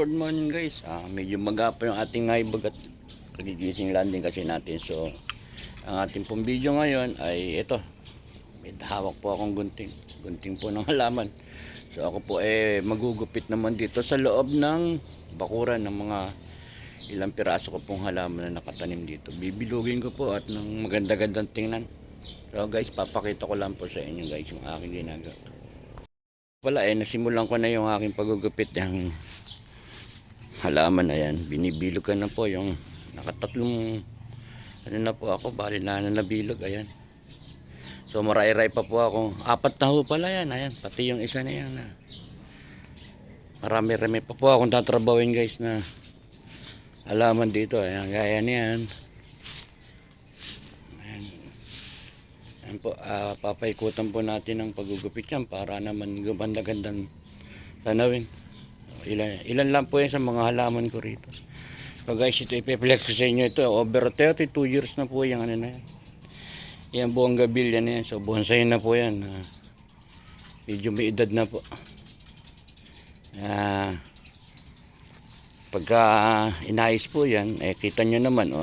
good morning guys. Medyo maga pa yung ating haibag at kagigising lang din kasi natin. So, ang ating pong video ngayon ay ito. May hawak po akong gunting. Gunting po ng halaman. So, ako po magugupit naman dito sa loob ng bakuran ng mga ilang piraso ko pong halaman na nakatanim dito. Bibilugin ko po at ng maganda-gandang tingnan. So guys, papakita ko lang po sa inyo guys yung aking ginagawa. Wala nasimulan ko na yung aking pagugupit ng halaman na yan. Binibilog ko na po yung nakatatlong ano na po ako, bali na nabilog, ayan. So maray-ray pa po ako. 4 na ho pala yan, ayan. Pati yung isa na yan. Marami-rami pa po akong tatrabawin guys na halaman dito, ayan, gaya niyan. Ayan po, papaikutan po natin ang pagugupit yan para naman gumanda-gandang tanawin. Ilan lang po yan sa mga halaman ko rito. So guys, ito ipiplex ko sa inyo. Ito over 32 years na po yung ano na yan. Yan buong gabilya na yan. So bonsai na po yan. Medyo may edad na po. Pagka inayos po yan, kita nyo naman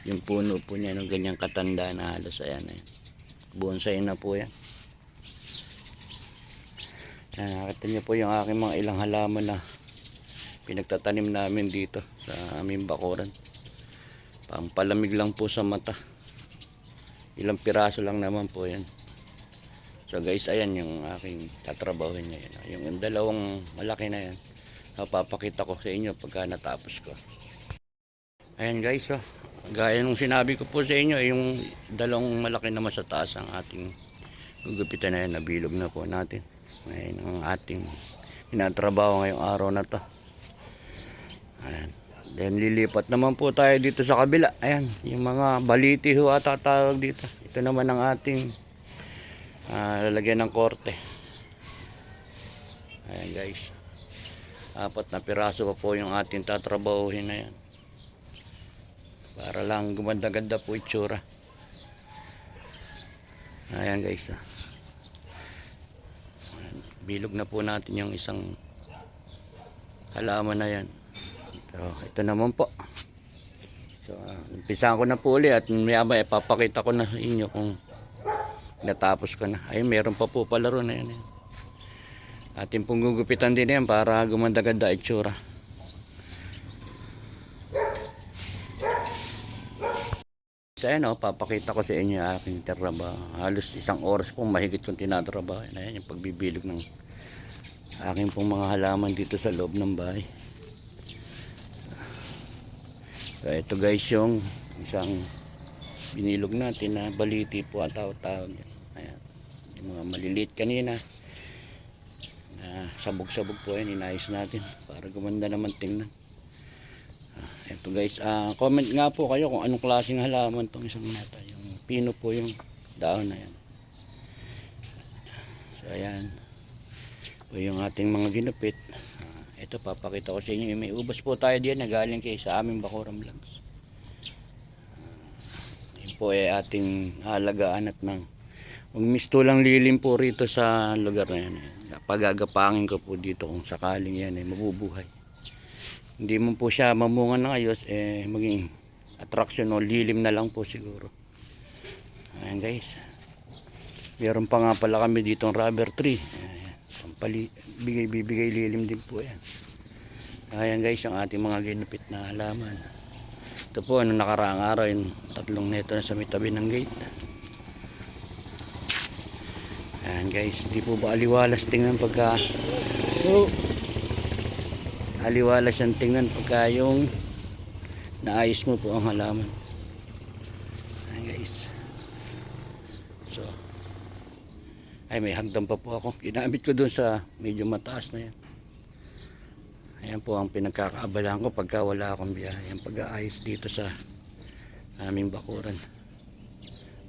yung puno po niya ng ganyang katanda na halos, ayan, bonsai na po yan. Nakita niyo po yung aking mga ilang halaman na pinagtatanim namin dito sa aming bakuran. Pampalamig lang po sa mata. Ilang piraso lang naman po yan. So guys, ayan yung aking tatrabahuin ngayon. Yung dalawang malaki na yan, papakita ko sa inyo pagka natapos ko. Ayan guys, gaya nung sinabi ko po sa inyo, yung dalawang malaki naman sa taas ang ating gugupitan na yan, nabilog na po natin. Ayan ang ating tinatrabaho ngayong araw na to. Ayan. Then lilipat naman po tayo dito sa kabila. Ayan, yung mga baliti ho ata tawag dito. Ito naman ang ating lalagyan ng korte. Ayan guys, 4 na piraso pa po yung ating tatrabahuhin na yan. Para lang gumanda-ganda po itsura. Ayan guys. Ayan, bilog na po natin yung isang halaman na yan. Ito naman po. So, umpisahan ko na po ulit at maya-maya ipapakita ko na sa inyo kung natapos ko na. Ayun, meron pa po palaro na yan. Ating pong gugupitan din yan para gumanda-ganda itsura. So ayan, papakita ko sa inyo ang aking trabaho. Halos 1 oras pong mahigit kong tinatrabaho. Ayan yung pagbibilog ng aking pong mga halaman dito sa loob ng bahay. So ito guys yung isang binilog natin na baliti po ang tawag-tawag. Ayan, yung mga maliliit kanina. Sabog-sabog po yan, inayos natin para gumanda naman tingnan. Ito guys, comment nga po kayo kung anong klaseng halaman tong isang nata. Yung pino po yung dahon na yan. So ayan po yung ating mga ginupit. Ito papakita ko sa inyo, may ubas po tayo diyan na galing kay sa aming Bakuran Vlogs. Yun po ating halagaan at nang magmistulang lilim po rito sa lugar na yan. Pagagapangin ko po dito kung sakaling yan mabubuhay. Hindi mo po siya mamunga ng ayos, maging attraction o lilim na lang po siguro. Ayan guys, meron pa nga pala kami dito ng rubber tree. Bibigay lilim din po yan. Ayan guys, ang ating mga ginupit na halaman. Ito po, nung nakaraang araw, yung 3 neto na sa may tabi ng gate. Ayan guys, hindi po ba aliwalas tingnan pagka aliwalas ang tingnan pagka yung naayos mo po ang halaman. Ayan guys. So ay, may hagdan pa po ako. Ginamit ko dun sa medyo mataas na yan. Ayan po ang pinagkakaabalaan ko pagka wala akong biyahe. Ang pag-aayos dito sa aming bakuran.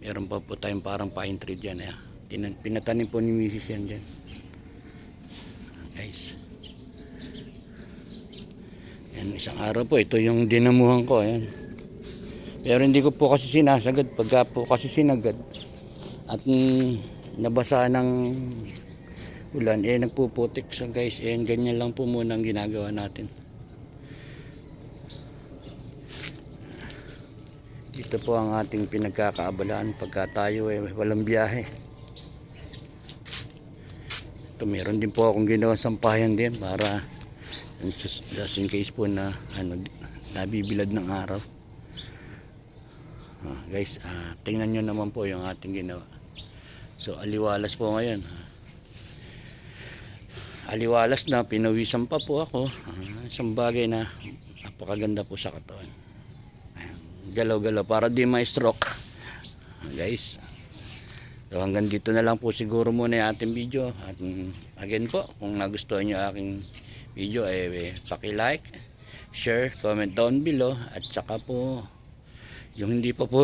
Meron pa po tayong parang pine tree dyan. Pinatanim po ni Mrs. yan dyan. Guys. Ayan, isang araw po, ito yung dinamuhan ko. Ayan. Pero hindi ko po kasi sinasagad. Pagka po kasi sinagad at nabasa ng ulan. Nagpuputik sa guys. Ganyan lang po muna ang ginagawa natin. Ito po ang ating pinagkakaabalaan pagka tayo walang biyahe. Ito, meron din po akong ginawa sampayan din para just in case po na nabibilad ng araw. Guys, tingnan nyo naman po yung ating ginawa. So aliwalas po ngayon. Aliwalas na, pinawisan pa po ako. Isang bagay na napakaganda po sa katawan. Galaw-galaw para di ma-stroke. Guys, so hanggang dito na lang po siguro muna yung ating video. At again po, kung nagustuhan nyo aking video, paki-like, share, comment down below. At saka po yung hindi pa po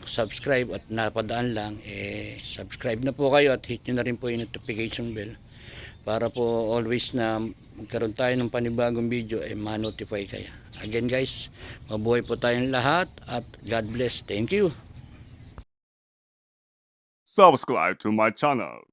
subscribe at napadaan lang, subscribe na po kayo at hit nyo na rin po yung notification bell para po always na magkaroon tayo ng panibagong video ma-notify kayo. Again guys, mabuhay po tayong lahat at God bless. Thank you. Subscribe to my channel.